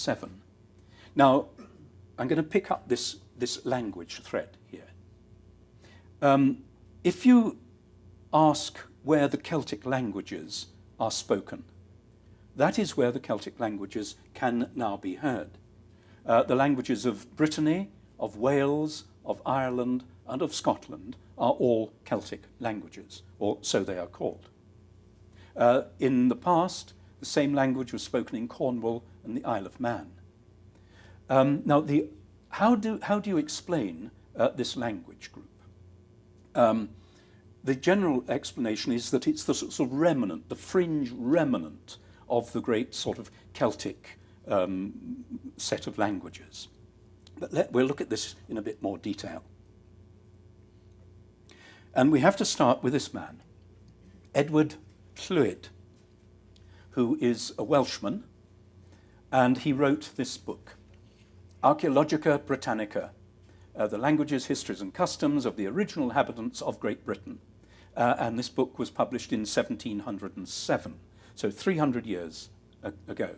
7. Now, I'm going to pick up this language thread here. If you ask where the Celtic languages are spoken, that is where the Celtic languages can now be heard. The languages of Brittany, of Wales, of Ireland, and of Scotland are all Celtic languages, or so they are called. In the past, the same language was spoken in Cornwall and the Isle of Man. Now, how do you explain this language group? The general explanation is that it's the sort of remnant, the fringe remnant of the great sort of Celtic set of languages. But we'll look at this in a bit more detail. And we have to start with this man, Edward Llwyd, who is a Welshman, and he wrote this book, Archaeologica Britannica, the languages, histories and customs of the original inhabitants of Great Britain. And this book was published in 1707, so 300 years ago.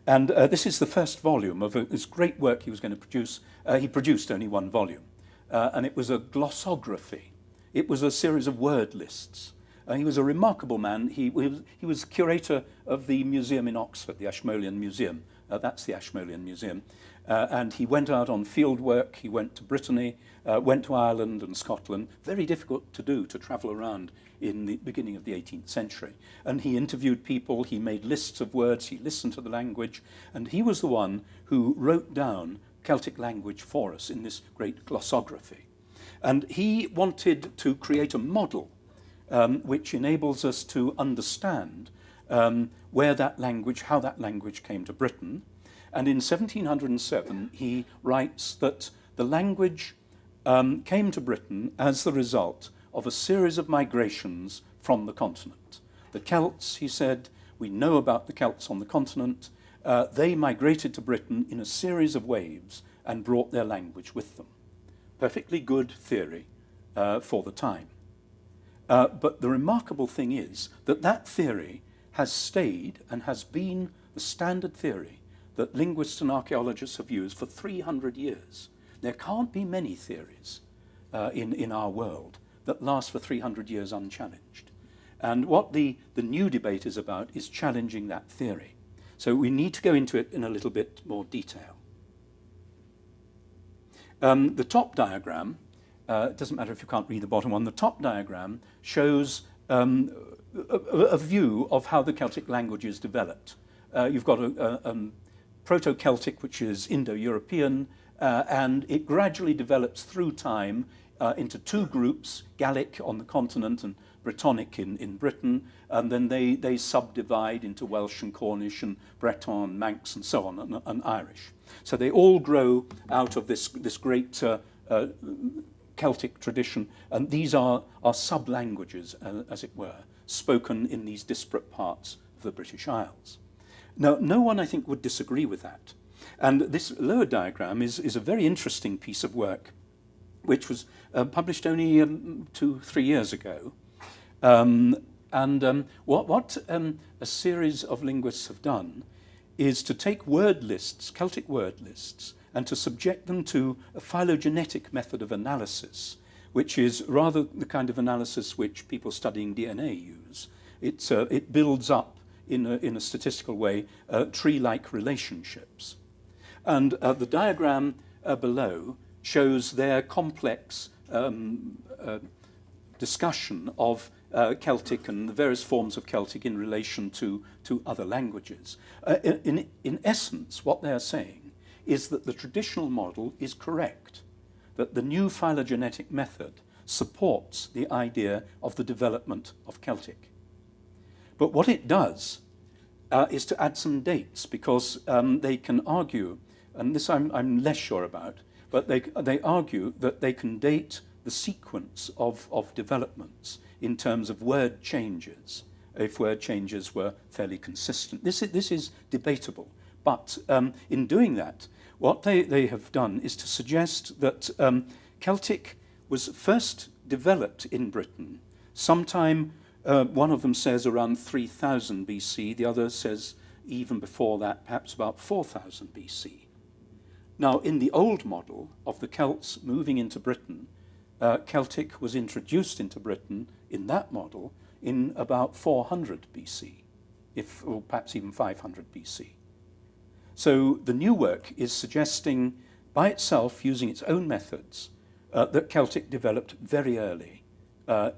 And this is the first volume of this great work he was going to produce. He produced only one volume, and it was a glossography. It was a series of word lists. He was a remarkable man. He was curator of the museum in Oxford, the Ashmolean Museum. That's the Ashmolean Museum. And he went out on field work. He went to Brittany, went to Ireland and Scotland. Very difficult to do, to travel around in the beginning of the 18th century. And he interviewed people. He made lists of words. He listened to the language. And he was the one who wrote down Celtic language for us in this great glossography. And he wanted to create a model which enables us to understand where that language, how that language came to Britain. And in 1707, he writes that the language came to Britain as the result of a series of migrations from the continent. The Celts, he said, we know about the Celts on the continent. They migrated to Britain in a series of waves and brought their language with them. Perfectly good theory for the time. But the remarkable thing is that that theory has stayed and has been the standard theory that linguists and archaeologists have used for 300 years. There can't be many theories in our world that last for 300 years unchallenged. And what the new debate is about is challenging that theory. So we need to go into it in a little bit more detail. The top diagram, it doesn't matter if you can't read the bottom one, the top diagram shows a view of how the Celtic languages developed. You've got a Proto-Celtic, which is Indo-European, and it gradually develops through time into two groups, Gallic on the continent and Brittonic in Britain, and then they subdivide into Welsh and Cornish and Breton, Manx and so on, and Irish. So they all grow out of this great Celtic tradition, and these are sub-languages, as it were, spoken in these disparate parts of the British Isles. Now, no one, I think, would disagree with that. And this lower diagram is a very interesting piece of work, which was published only 2-3 years ago. What a series of linguists have done is to take word lists, Celtic word lists, and to subject them to a phylogenetic method of analysis, which is rather the kind of analysis which people studying DNA use. It builds up in a statistical way tree-like relationships. And the diagram below shows their complex discussion of Celtic and the various forms of Celtic in relation to other languages. In essence, what they're saying is that the traditional model is correct, that the new phylogenetic method supports the idea of the development of Celtic. But what it does is to add some dates, because they can argue, and this I'm less sure about, but they argue that they can date the sequence of developments in terms of word changes, if word changes were fairly consistent. This is debatable, but in doing that, what they have done is to suggest that Celtic was first developed in Britain sometime, one of them says around 3000 BC, the other says even before that, perhaps about 4000 BC. Now, in the old model of the Celts moving into Britain, Celtic was introduced into Britain in that model in about 400 BC, or perhaps even 500 BC. So the new work is suggesting by itself, using its own methods, that Celtic developed very early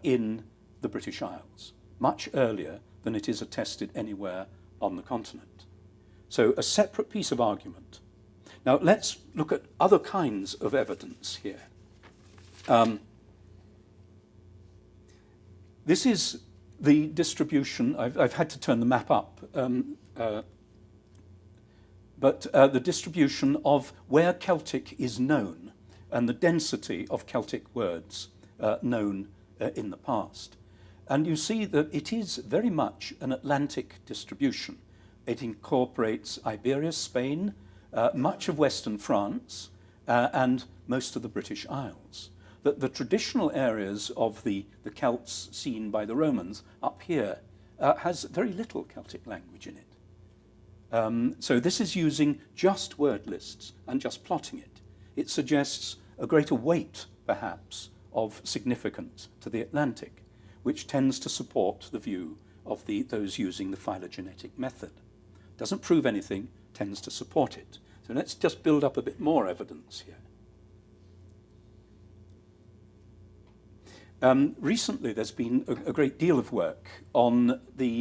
in the British Isles, much earlier than it is attested anywhere on the continent. So a separate piece of argument. Now let's look at other kinds of evidence here. This is the distribution. I've had to turn the map up, but the distribution of where Celtic is known and the density of Celtic words known in the past. And you see that it is very much an Atlantic distribution. It incorporates Iberia, Spain, much of Western France, and most of the British Isles. That the traditional areas of the Celts seen by the Romans up here has very little Celtic language in it. So this is using just word lists and just plotting it. It suggests a greater weight, perhaps, of significance to the Atlantic, which tends to support the view of those using the phylogenetic method. Doesn't prove anything, tends to support it. So let's just build up a bit more evidence here. Recently, there's been a great deal of work on the